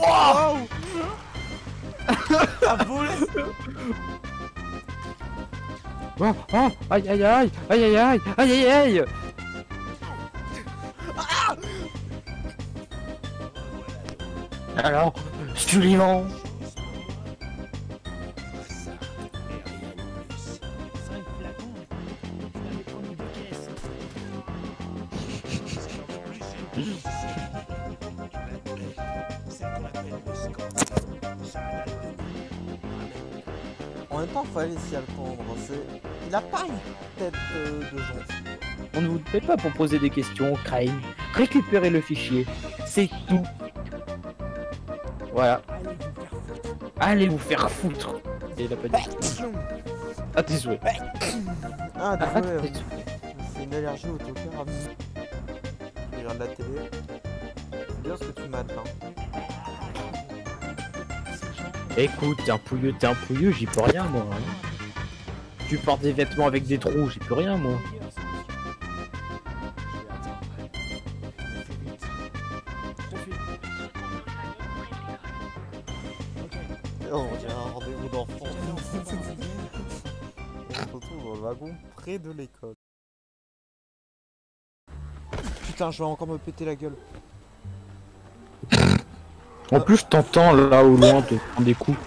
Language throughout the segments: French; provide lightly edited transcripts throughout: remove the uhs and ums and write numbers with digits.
Wow. T'as volé. Oh, oh, aïe aïe aïe, aïe aïe aïe, aïe aïe aïe. Alors, suivant. En même temps, fallait s'y attendre. Il a pas une tête de jonc. On ne vous fait pas pour poser des questions, Crane. Récupérez le fichier, c'est tout. Voilà. Allez vous faire foutre. Et il a pas dit. Ah, tes souhaits. Ah, Ah, désolé. tes souhaits. C'est une allergie au toker. Je regarde la télé. C'est bien ce que tu mates là. Écoute, t'es un pouilleux, j'y peux rien moi. Hein. Tu portes des vêtements avec des trous, j'y peux rien moi. Oh, on dirait un rendez-vous d'enfant. On se retrouve dans le wagon près de l'école. Putain, je vais encore me péter la gueule. En plus, je t'entends là au loin te prendre des coups.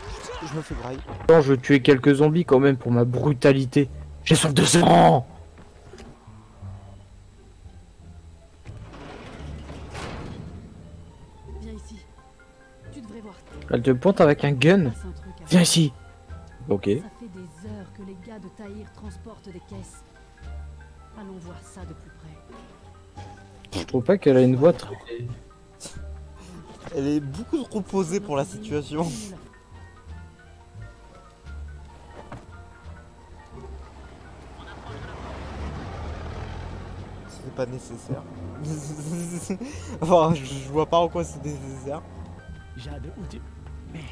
Je me fais brailler. Attends, je veux tuer quelques zombies quand même pour ma brutalité. J'ai soif de sang. Viens ici. Tu devrais voir. Elle te pointe avec un gun. C'est un truc à Viens ici. Ok. Ça fait des heures que les gars de Tahir transportent des caisses. Allons voir ça de plus près. Je trouve pas qu'elle a une voix très... Elle est beaucoup trop posée pour la situation. C'est pas nécessaire. Enfin, je vois pas en quoi c'est nécessaire. Jade, où tu... Merde.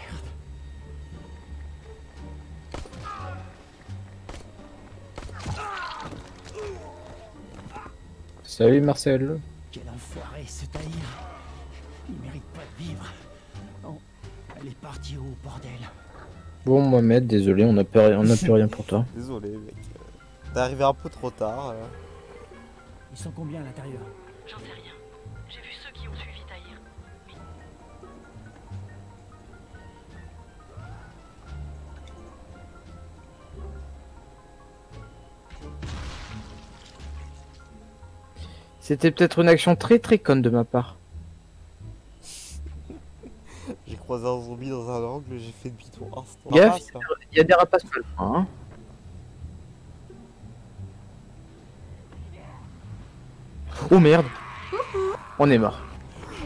Salut Marcel. Quel enfoiré ce Tahir. Il mérite pas de vivre. Oh, elle est partie où, bordel? Bon Mohamed, désolé, on n'a plus rien pour toi. Désolé mec. T'es arrivé un peu trop tard. Ils sont combien à l'intérieur? J'en sais rien. J'ai vu ceux qui ont suivi Tahir. C'était peut-être une action très conne de ma part. J'ai croisé un zombie dans un angle, j'ai fait demi-tour instant. Gaffe, il y a des rapaces pas loin, hein. Oh merde. On est mort.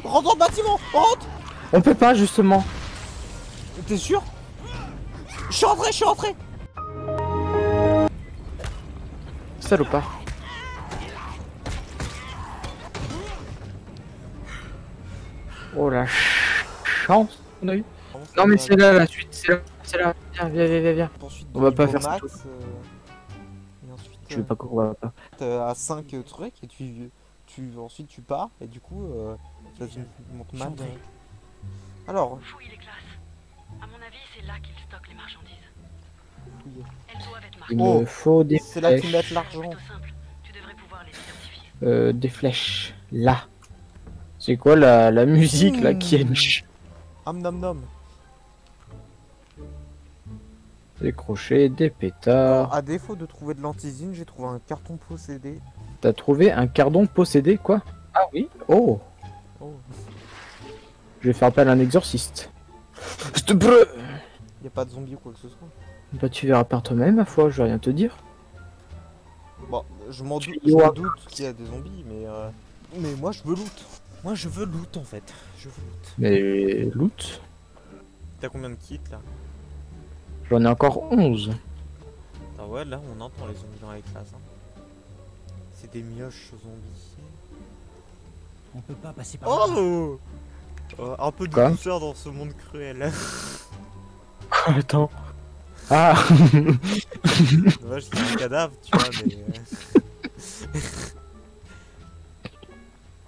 Rentre dans le bâtiment, rentre. On peut pas justement. T'es sûr? Je suis rentré. Salopard. Oh la chance qu'on a eu. Non mais c'est là la suite, c'est là. Viens. On va pas faire ça. Et ensuite, Je vais pas courir, on va pas. à 5 trucs et ensuite tu pars et du coup ça te monte mal. Alors, Fouille les classes. À mon avis, c'est là qu'ils stockent les marchandises. fouiller. Elles doivent être marquées. Il Oh, me faut des c'est là qu'ils mettent flèches. l'argent. Plutôt simple. Tu devrais pouvoir les identifier. Des flèches. Là. C'est quoi la musique là qui est... Nom nom. Des crochets, des Alors, pétards. à défaut de trouver de l'antisine, j'ai trouvé un carton possédé. T'as trouvé un cardon possédé quoi? Ah oui. Oh. Oh, Je vais faire appel à un exorciste. S'il te plaît. y a pas de zombie ou quoi que ce soit. Bah tu verras par toi-même ma foi, je vais rien te dire. Bon, je m'en Tu doute, y vois. qu'il y a des zombies, mais moi je veux loot. Moi je veux loot en fait. Je veux loot. Mais loot. T'as combien de kits là? J'en ai encore 11. Ah ouais, là on entend les zombies dans les classes. Hein. C'est des mioches zombies. On peut pas passer par là. Oh, un peu de Quoi douceur dans ce monde cruel. Attends. Ah. Dommage qu'il y a un cadavre, tu vois,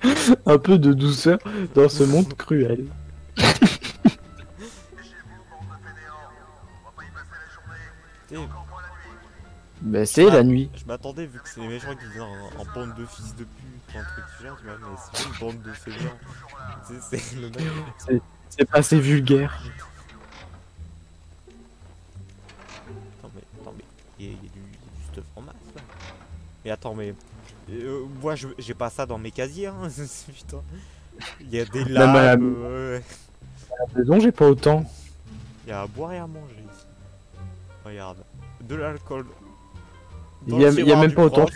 mais... Un peu de douceur dans ce monde cruel. Tu sais, Bah c'est la nuit. je m'attendais, vu que c'est les méchants qui viennent en bande de fils de pute ou un truc du genre, tu vois, mais c'est pas une bande de fainéants. Tu sais, c'est le mec. C'est pas assez vulgaire. Attends, mais il y a du stuff en masse là. Mais attends, mais moi j'ai pas ça dans mes casiers, hein. Putain. Il y a des Même à lames. la maison, j'ai pas autant. Il y a à boire et à manger ici. Regarde, de l'alcool. Il y a même pas autant.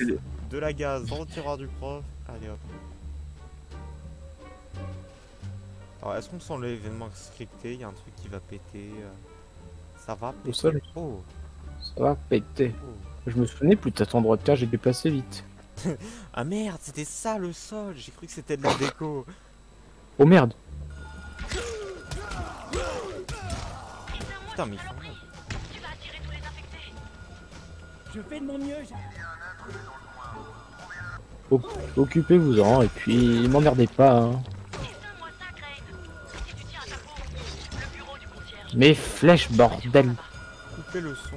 De la gaz dans le tiroir du prof. Allez hop. Alors est-ce qu'on sent l'événement scripté? Il y a un truc qui va péter. Ça va péter. Au sol. Oh. Ça va péter. Oh. Je me souvenais plus de cet endroit de terre, j'ai déplacé vite. Ah merde, c'était ça le sol. J'ai cru que c'était de la déco. Oh merde. Putain, mais ils font mal. Je fais de mon mieux. Occupez-vous-en et puis m'emmerdez pas. Hein. Mes flèches, bordel. Coupez le son.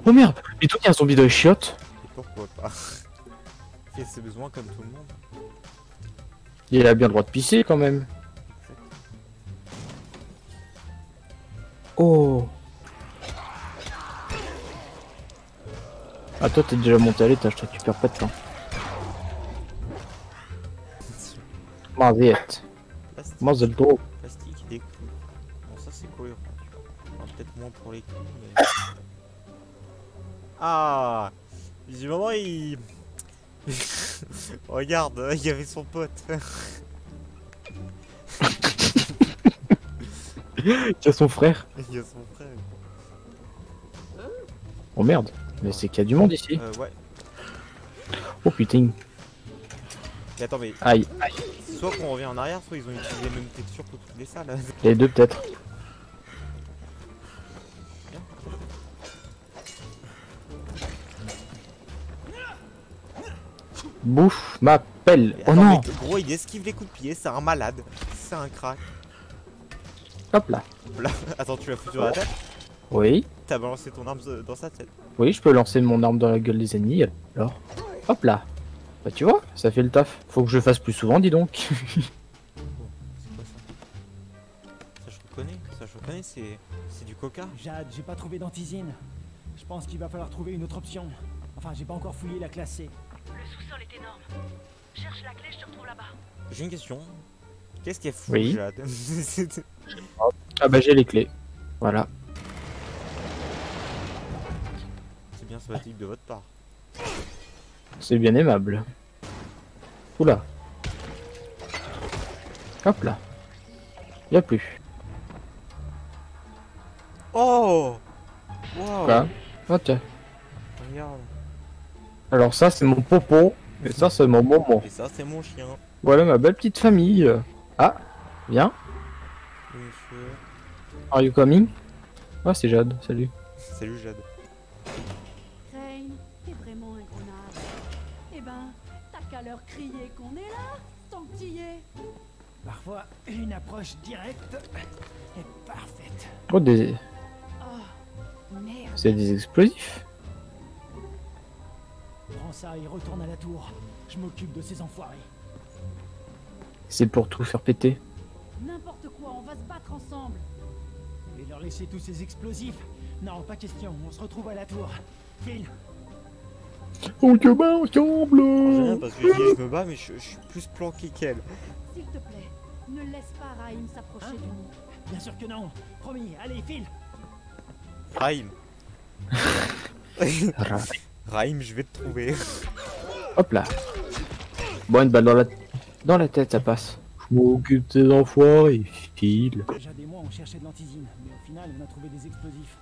Oh merde. Et toi, il y a un zombie de chiottes. Et pourquoi pas? Fait ses besoins comme tout le monde. Il a bien le droit de pisser quand même. Oh. Ah toi t'es déjà monté à l'étage, toi tu perds pas de temps. Mazette. Plastique, Mazel tov. plastique et des clous. Bon, ça c'est cohérent. Enfin, peut-être moins pour les clous, mais. Ah! Visiblement il. Regarde, il y avait son pote. Il y a son frère. Il y a son frère. Oh merde. Mais c'est qu'il y a du monde ici. Ouais. Oh putain. Mais attends, mais Aïe. soit qu'on revient en arrière, soit ils ont utilisé les mêmes textures pour toutes les salles. Les deux peut-être. Bouffe ma pelle. Mais Oh attends, non. mais gros, il esquive les coups de pied, c'est un malade. C'est un crack. Hop là. Là, attends, tu l'as foutu dans la tête? Oui. T'as balancé ton arme dans sa tête. Oui, je peux lancer mon arme dans la gueule des ennemis. Alors. Hop là. Bah tu vois, ça fait le taf. Faut que je le fasse plus souvent, dis donc. Oh, c'est quoi ça? Ça je reconnais, c'est du coca. Jade, j'ai pas trouvé d'antisine. Je pense qu'il va falloir trouver une autre option. Enfin, j'ai pas encore fouillé la classe C. Le sous-sol est énorme. Cherche la clé, je te retrouve là-bas. J'ai une question. Qu'est-ce qu'elle fout, Oui. Jade? Ah bah j'ai les clés. Voilà. C'est bien sympathique de votre part. C'est bien aimable. Oula. Hop là. Y'a plus. Oh! Wow! Quoi? Oh tiens. Regarde. Alors ça c'est mon popo. Et ça c'est mon moment. Et ça, c'est mon chien. Voilà ma belle petite famille. Ah, viens. Monsieur. Are you coming? Ah c'est Jade, salut. Salut, Jade. Crane, t'es vraiment inconnasse. Eh ben, t'as qu'à leur crier qu'on est là, tant que t'y es. Parfois, une approche directe est parfaite. Oh des... Oh, merde. c'est des explosifs. Prends ça et retourne à la tour. Je m'occupe de ces enfoirés. C'est pour tout faire péter. N'importe quoi, on va se battre ensemble. Et leur laisser tous ces explosifs? Non, pas question, on se retrouve à la tour. File. On se bat J'ai rien ensemble. parce que je dis je me bats, mais je suis plus planqué qu'elle. S'il te plaît, ne laisse pas Raïm s'approcher du nid. Bien sûr que non. Promis, allez, file. Raïm. Raïm, je vais te trouver. Hop là. Bon une balle dans la tête ça passe. Je m'occupe des enfoirés, file. Jade et moi, on cherchait de l'antisine, mais au final, on a trouvé des explosifs.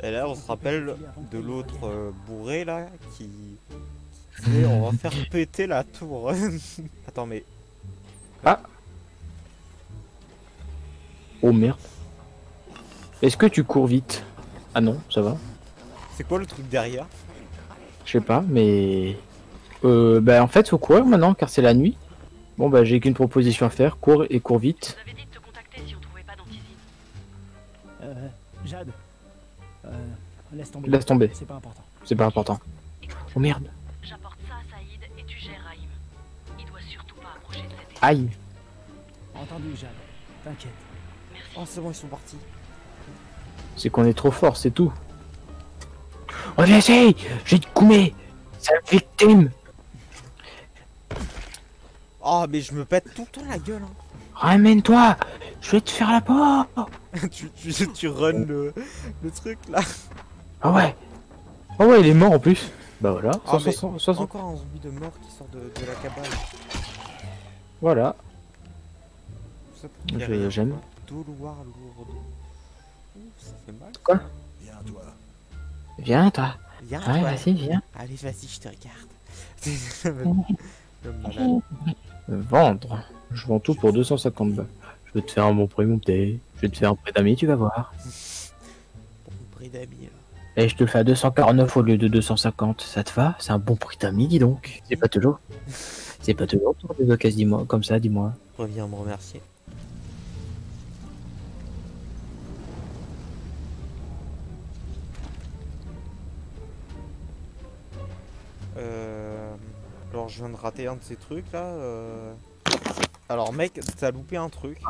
Et là, on se rappelle de l'autre bourré là qui disait on va faire péter la tour. Attends, mais Oh merde. Est-ce que tu cours vite? Ah non, ça va. c'est quoi le truc derrière? Je sais pas, mais... bah en fait faut courir maintenant car c'est la nuit. Bon bah j'ai qu'une proposition à faire, cours et cours vite. Vous avez dit de te contacter si on trouvait Jade. Laisse tomber. Laisse tomber. C'est pas important. C'est pas important. Écoute, Oh merde. j'apporte ça à Saïd et tu gères Raïm. Il doit surtout pas approcher de cette équipe. Aïe. Entendu, Jade. T'inquiète. Merci. Oh, c'est bon, ils sont partis. C'est qu'on est trop fort, c'est tout. Oh vas-y, j'ai de Koumé. C'est la victime. Oh, mais je me pète tout le temps la gueule. Hein. Ramène-toi. Je vais te faire la porte. tu run le truc là. Ah ouais. Ah ouais, il est mort en plus. Bah voilà. Ah, mais 60. Encore un zombie de mort qui sort de la cabane. Voilà. Ça pour qu'il y ait J'aime. rien. Doloir lourde. Ouh, ça fait mal. Quoi? Viens, toi. Viens toi. Viens, Ouais, toi. vas-y, viens. Allez, vas-y, je te regarde. Le malade. Vendre. Je vends tout pour 250 balles. Je vais te faire un bon prix, mon petit. Je vais te faire un prix d'amis, tu vas voir. Bon prix d'amis là. Et je te le fais à 249 au lieu de 250. Ça te va? C'est un bon prix d'amis, dis donc. C'est pas toujours. C'est pas toujours pour des occasions, dis-moi. Comme ça, dis-moi. Reviens me remercier. Alors je viens de rater un de ces trucs là. Alors mec, t'as loupé un truc.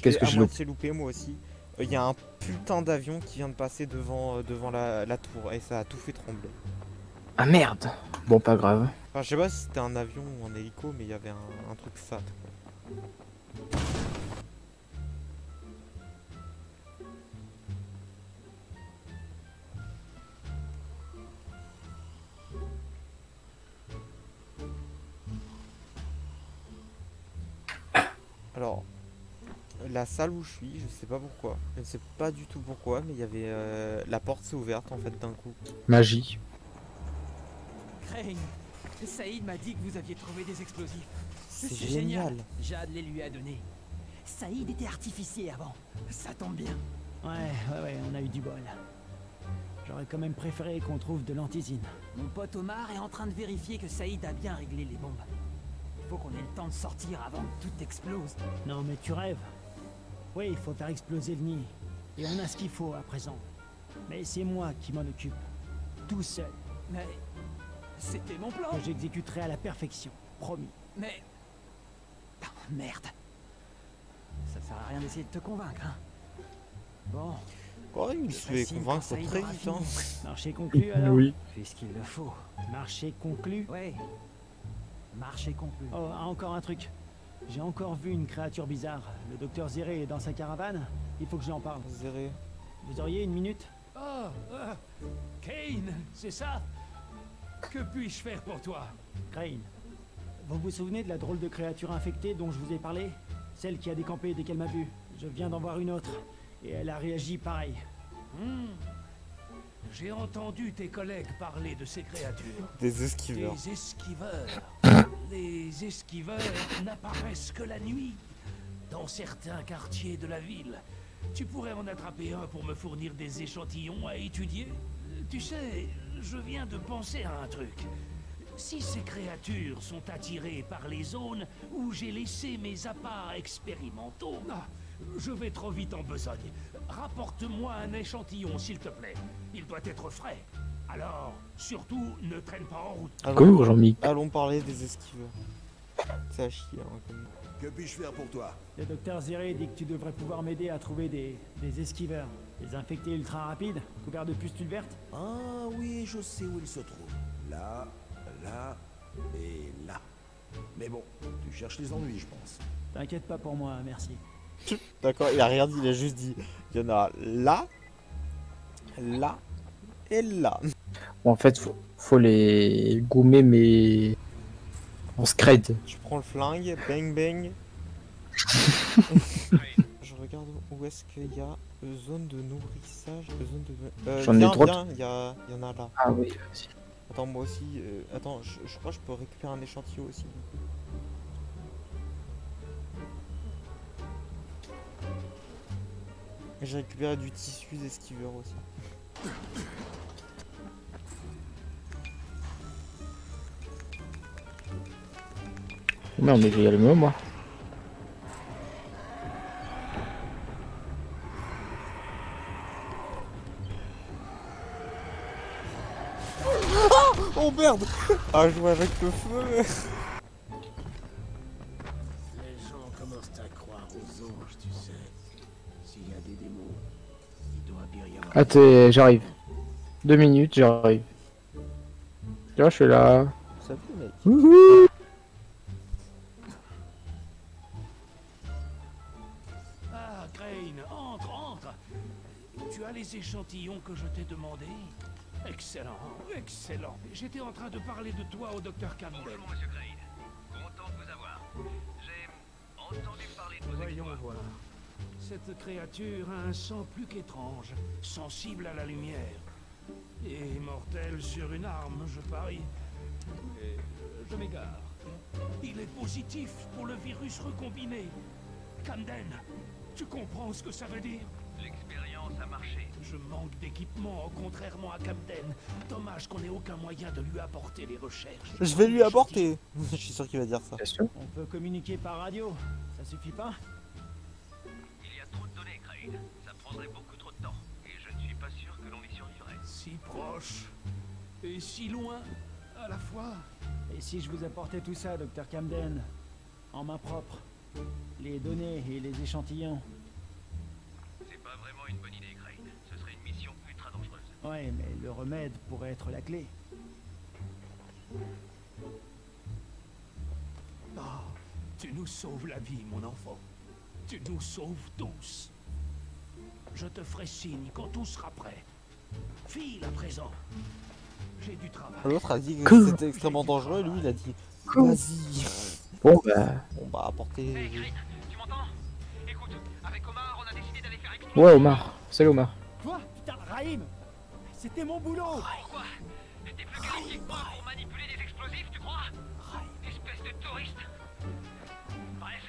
Qu'est-ce que j'ai loupé? Loupé moi aussi. Il y a un putain d'avion qui vient de passer devant la tour et ça a tout fait trembler. Ah merde. Bon, pas grave. Enfin, je sais pas si c'était un avion ou un hélico, mais il y avait un truc fat. Quoi. Alors, la salle où je suis, je sais pas pourquoi. Je ne sais pas du tout pourquoi, mais il y avait la porte s'est ouverte en fait d'un coup. Magie. Crane, Saïd m'a dit que vous aviez trouvé des explosifs. C'est génial. Jade les lui a donnés. Saïd était artificier avant. Ça tombe bien. Ouais, on a eu du bol. J'aurais quand même préféré qu'on trouve de l'antisine. Mon pote Omar est en train de vérifier que Saïd a bien réglé les bombes. Faut qu'on ait le temps de sortir avant que tout explose. Non mais tu rêves. Oui, il faut faire exploser le nid. Et on a ce qu'il faut à présent. Mais c'est moi qui m'en occupe. Tout seul. Mais... c'était mon plan. J'exécuterai à la perfection. Promis. Mais... oh, merde. Ça sert à rien d'essayer de te convaincre, hein. Bon. Oh, il se fait convaincre très vite. Hein. Marché conclu alors. Oui. Puisqu'il le faut. Marché conclu. Ouais. Marché conclu. Oh, encore un truc. J'ai encore vu une créature bizarre. Le docteur Zéré est dans sa caravane. Il faut que j'en parle. Zéré. Vous auriez une minute? Oh, Kane, c'est ça? Que puis-je faire pour toi? Crane, vous vous souvenez de la drôle de créature infectée dont je vous ai parlé? Celle qui a décampé dès qu'elle m'a vu. Je viens d'en voir une autre. Et elle a réagi pareil. J'ai entendu tes collègues parler de ces créatures. Des esquiveurs. Des esquiveurs. Les esquiveurs n'apparaissent que la nuit, dans certains quartiers de la ville. Tu pourrais en attraper un pour me fournir des échantillons à étudier? Tu sais, je viens de penser à un truc. Si ces créatures sont attirées par les zones où j'ai laissé mes appâts expérimentaux... Ah, je vais trop vite en besogne. Rapporte-moi un échantillon, s'il te plaît. Il doit être frais. Alors, surtout, ne traîne pas en route. Cours, Jean-Mic. Allons parler des esquiveurs. C'est à chier. Hein, comme... Que puis-je faire pour toi? Le docteur Zéré dit que tu devrais pouvoir m'aider à trouver des esquiveurs. Des infectés ultra rapides, couverts de pustules vertes. Ah oui, je sais où il se trouve. Là, là et là. Mais bon, tu cherches les ennuis, je pense. T'inquiète pas pour moi, merci. D'accord, il a rien dit, il a juste dit il y en a là, là et là. Bon, en fait, faut les gommer, mais en scred. Je prends le flingue, bang bang. Je regarde où est-ce qu'il y a zone de nourrissage, zone de... J'en ai trop. Il y en a là. Ah oui, vas-y. Attends, moi aussi, attends, je crois que je peux récupérer un échantillon aussi. Du coup. J'ai récupéré du tissu d'esquiveur aussi. Mais on est déjà le même, moi. merde. Ah, jouer avec le feu. Les gens commencent à croire aux anges, tu sais. S'il y a des démons, il doit bien y avoir... Ah, j'arrive. 2 minutes, j'arrive. Tu vois, je suis là. Ça fait, mec. Wouhou. Ah, Crane, entre. Tu as les échantillons que je t'ai demandé? Excellent. J'étais en train de parler de toi au docteur Campbell. Bonjour, monsieur Crane. Content de vous avoir. J'ai entendu parler de vos Voyons exploits. voir. Cette créature a un sang plus qu'étrange, sensible à la lumière. Et mortel sur une arme, je parie. Et je m'égare. Il est positif pour le virus recombiné. Camden, tu comprends ce que ça veut dire? L'expérience a marché. Je manque d'équipement, contrairement à Camden. Dommage qu'on n'ait aucun moyen de lui apporter les recherches. Je vais lui apporter. Je suis sûr qu'il va dire ça. Bien sûr. On peut communiquer par radio, ça suffit pas? Il y a trop de données, Crane. Ça prendrait beaucoup trop de temps. Et je ne suis pas sûr que l'on y survivrait. Si proche et si loin à la fois. Et si je vous apportais tout ça, docteur Camden, en main propre? Les données et les échantillons? C'est pas vraiment une bonne idée, Crane. Ce serait une mission ultra dangereuse. Ouais, mais le remède pourrait être la clé. Oh, tu nous sauves la vie, mon enfant. Tu nous sauves tous. Je te ferai signe quand tout sera prêt. File à présent. J'ai du travail. L'autre a dit que Cool. c'était extrêmement dangereux et lui il a dit Cool. vas-y. Bon, bah. On va apporter. Hey, Crane, tu m'entends? Écoute, avec Omar, on a décidé d'aller faire exploser... Ouais, Omar. Salut, Omar. Quoi? Putain, Raïm! C'était mon boulot! Pourquoi? T'es plus qualifié que moi pour manipuler des explosifs, tu crois? Espèce de touriste. Bref,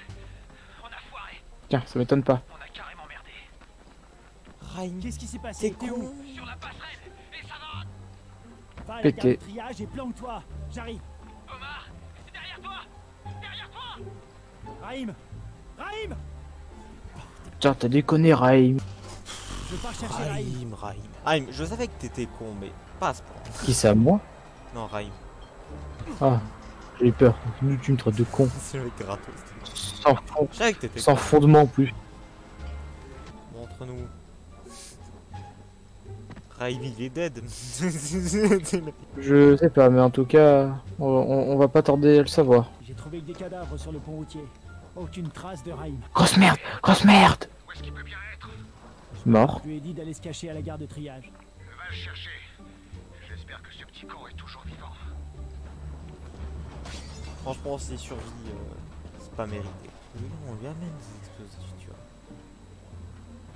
on a foiré. Tiens, ça m'étonne pas. On a carrément merdé. Raïm, Qu'est-ce qui s'est passé? t'es T'es où? con. Sur la passerelle, et ça va. Va à la Pété. gare de triage et planque-toi! J'arrive! Omar, derrière toi. Derrière toi. Raïm! Raïm! Tiens, t'as déconné, Raïm. Je pars chercher Raïm. Raïm, je savais que t'étais con, mais pas à ce point. Qui c'est à moi? Non, Raïm. Ah, j'ai eu peur. Nous, tu me traites de con. C'est le mec gratos. Sans Je savais que t'étais Sans con. fondement en plus. Montre-nous. Raïm, il est dead. Je sais pas, mais en tout cas, on va pas tarder à le savoir. J'ai trouvé que des cadavres sur le pont routier. Aucune trace de Raïm. Grosse merde! Grosse merde! Où est-ce qu'il peut bien être? Mort. Je lui ai dit d'aller se cacher à la gare de triage. Va le chercher. J'espère que ce petit con est toujours vivant. Franchement, s'il survit, c'est pas mérité. Mais non, on lui amène des explosifs, tu vois.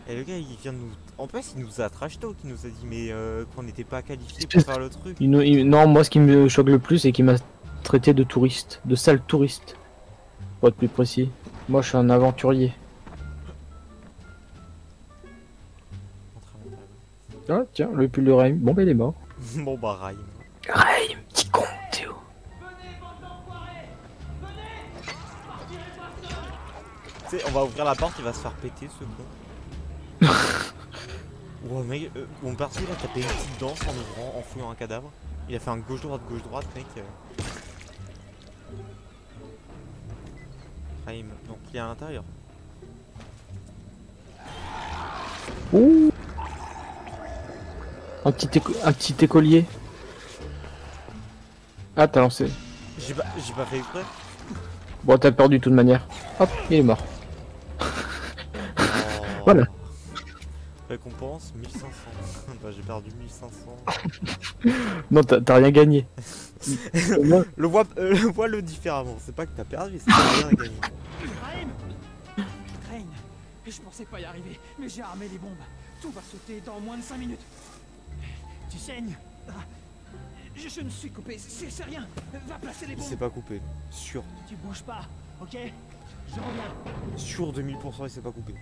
Et le gars, il vient de nous... En plus, il nous a trash talk, il nous a dit mais qu'on n'était pas qualifié pour faire le truc. Non, moi, ce qui me choque le plus, c'est qu'il m'a traité de touriste. De sale touriste. Pour être plus précis. Moi, je suis un aventurier. Ah, tiens, le pull de Raïm. Bon, bah, il est mort. Bon bah, Raïm. Raïm, petit con, Théo. Tu sais, on va ouvrir la porte, il va se faire péter ce con. Ouais, mec, mon perso il a tapé une petite danse en ouvrant, en fouillant un cadavre. Il a fait un gauche-droite, mec. Raïm, donc il est à l'intérieur. Ouh. Un petit écolier. Ah, t'as lancé. J'ai pas fait exprès. Bon, t'as perdu de toute manière. Hop, il est mort. Oh. Voilà. Récompense 1500. Bah, j'ai perdu 1500. Non, t'as rien gagné. Le vois-le différemment. C'est pas que t'as perdu, c'est que t'as rien gagné. Raïm! Crane, je pensais pas y arriver, mais j'ai armé les bombes. Tout va sauter dans moins de 5 minutes. Tu saignes? Ah, je me suis coupé, c'est rien. Va placer les Il bombes. s'est pas coupé. Sûr. Tu bouges pas, ok? Je reviens. Sûr 2000% il s'est pas coupé.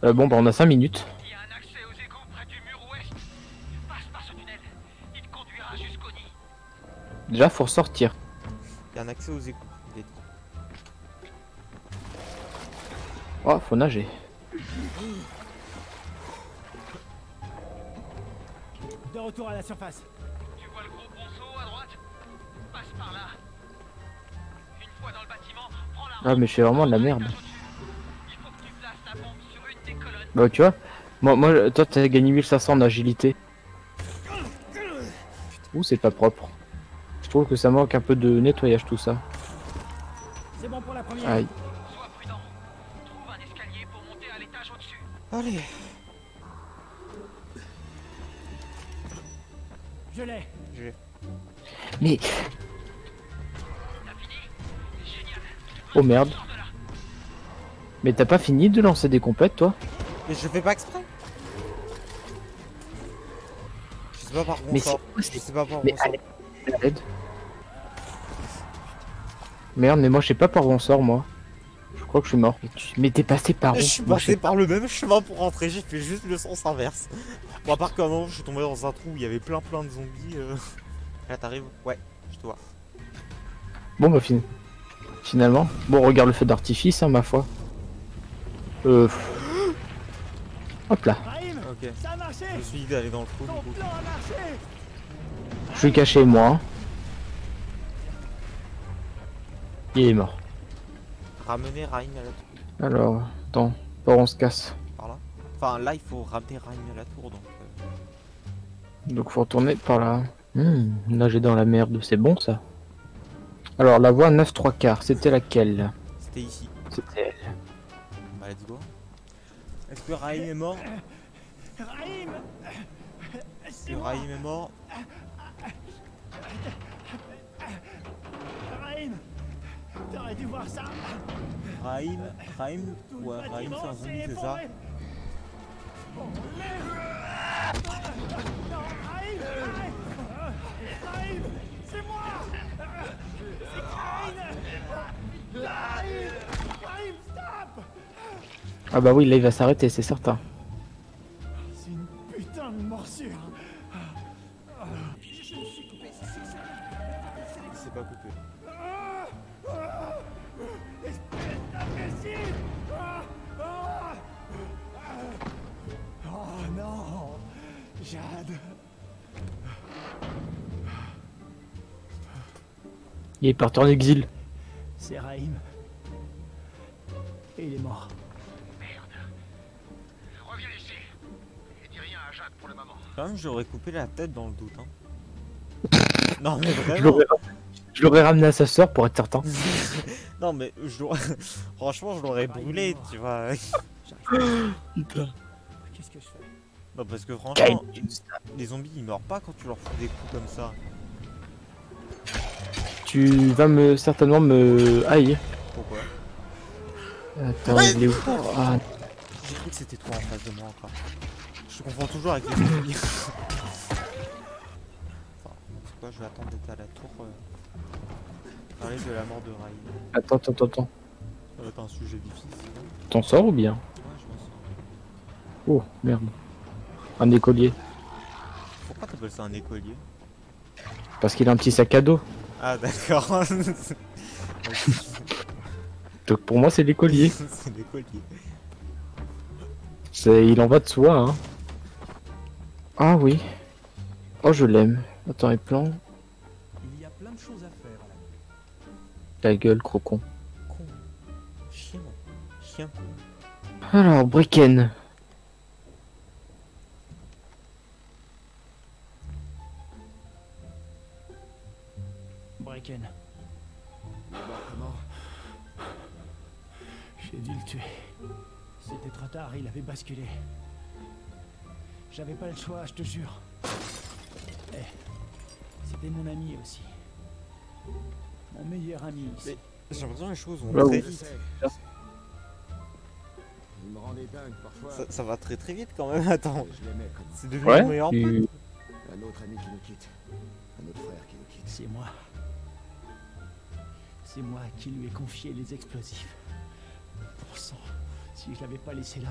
Bon, bah, on a 5 minutes. Il y a un accès aux égouts près du mur ouest. Passe par ce tunnel. Il te conduira jusqu'au nid. Déjà, faut ressortir. Il y a un accès aux égouts. Il a dit. Oh, faut nager. De retour à la surface. Tu Ah mais je fais vraiment de la merde. Il faut que tu places la bombe sur une des colonnes. Bah tu vois, toi t'as gagné 1500 en agilité. Ouh c'est pas propre. Je trouve que ça manque un peu de nettoyage tout ça. C'est bon pour la première. Aïe. Sois prudent. Trouve un escalier pour monter à l'étage au-dessus. Allez. Je l'ai. Mais... T'as fini? Génial. Oh merde. Mais t'as pas fini de lancer des compètes toi? Mais je fais pas exprès. Je sais pas par où on Mais sort. c'est- Je sais pas par où Mais on sort. allez, à l'aide. Merde mais moi je sais pas par où on sort moi. Je crois que je suis mort. Mais t'es passé par où? Je suis Moi, je passé sais par le même chemin pour rentrer, j'ai fait juste le sens inverse. Bon, à part qu'à un moment, je suis tombé dans un trou où il y avait plein de zombies. Là, t'arrives? Ouais, je te vois. Bon bah finalement. Bon regarde le feu d'artifice hein ma foi. Hop là. Raïm, Ok. ça a marché. Je me suis dit d'aller dans le trou. Ton Du coup. plan a marché. Je suis caché moi. Il est mort. Ramener Rain à la tour. Alors, attends, par où on se casse. Par là. Enfin, là, il faut ramener Rain à la tour. Donc faut retourner par là. Là j'ai dans la merde, c'est bon ça. Alors la voie 9 3/4, c'était laquelle? C'était ici. C'était elle. Bah, let's go. Est-ce que Raim est mort? Raïm, Est-ce que Raim est mort? Raïm, t'aurais dû voir ça. Raim? Ouais, Raim, c'est un zombie, c'est ça? Non, Raïm, Raïm, c'est moi. C'est Raïm. Raïm, stop. Ah bah oui, là il va s'arrêter, c'est certain. C'est une putain de morsure. C'est pas coupé. Espèce d'imbécile. Oh non, Jade. Il est parti en exil. C'est Raïm. Et il est mort. Reviens ici. Et dis rien à Jade pour le moment. Quand même, j'aurais coupé la tête dans le doute. Hein. Non, mais Je vraiment. l'aurais ramené à sa sœur pour être certain. Non, mais je l'aurais. Franchement, je l'aurais brûlé, tu vois. Putain. Qu'est-ce que je fais? Non, parce que franchement, les zombies ils meurent pas quand tu leur fous des coups comme ça. Tu vas certainement me haïr. Pourquoi? Attends, il est où? Ah, J'ai cru que c'était toi en face de moi encore. Je te confonds toujours avec les zombies. Enfin, c'est quoi, je vais attendre d'être à la tour. Parler de la mort de Raïm. attends. Ça va être un sujet difficile. T'en sors ou bien? Ouais, je m'en sors. Oh, merde. Un écolier. Pourquoi t'appelles ça un écolier? Parce qu'il a un petit sac à dos. Ah, d'accord. Donc pour moi c'est l'écolier. C'est l'écolier. Il en va de soi hein. Ah oui. Oh je l'aime. Attends et plan. Il y a plein de choses à faire à la Ta gueule crocon. Con. Chien. Chien con. Alors Bricken. Bracken. Comment? J'ai dû le tuer. C'était trop tard, il avait basculé. J'avais pas le choix, je te jure. Eh, c'était mon ami aussi. Mon meilleur ami ici. Mais j'ai l'impression que les choses vont Là où- très vite. Il me rendait dingue parfois. Ça va très vite quand même, attends. Je l'aimais comme C'est devenu Ouais, mon meilleur pote. un autre ami qui nous quitte. Un autre frère qui nous quitte. C'est moi. C'est moi qui lui ai confié les explosifs. Bon sang, si je l'avais pas laissé là,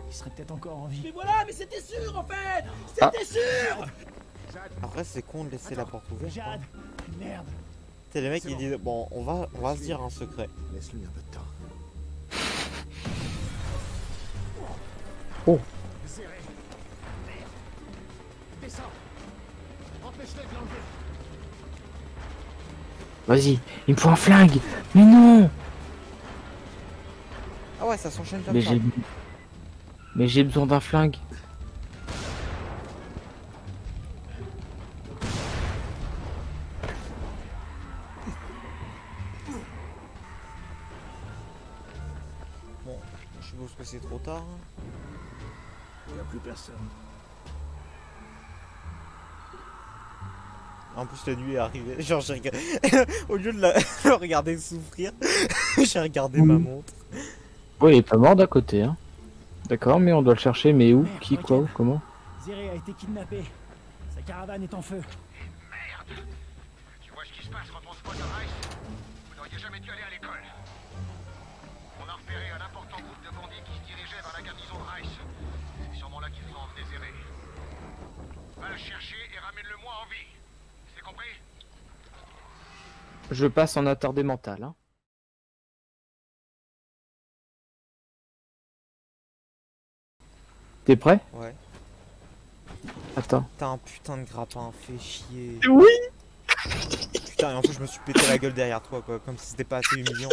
il serait peut-être encore en vie. Mais voilà, mais c'était sûr en fait. Ah. C'était sûr. Après c'est con de laisser la porte ouverte. hein. Jade, merde. Tu sais les mecs ils disent bon on va se dire un secret. Laisse-lui un peu de temps. Oh. Descends. Empêche-le de l'enlever. Vas-y, il me faut un flingue. Mais non. ouais, ça s'enchaîne comme Mais ça. j'ai besoin d'un flingue. Bon, je suppose que c'est trop tard. Il n'y a plus personne. En plus la nuit est arrivée. Genre j'ai regardé... Au lieu de le regarder souffrir, j'ai regardé ma montre. Ouais, il est pas mort d'à côté, hein. D'accord, mais on doit le chercher, mais où? Qui, quoi, où, comment? Zéré a été kidnappé. Sa caravane est en feu. Merde. Tu vois ce qui se passe quand on se voit de Rice? Vous n'auriez jamais dû aller à l'école. On a repéré un important groupe de bandits qui se dirigeait vers la garnison de Rice. C'est sûrement là qu'ils ont emmené Zéré. Va le chercher et ramène-le-moi en vie. C'est compris? Je passe en attardé mental, hein. T'es prêt? Ouais. Attends. T'as un putain de grappin, fait chier. Oui. Putain, et en plus je me suis pété la gueule derrière toi, quoi, comme si c'était pas assez humiliant.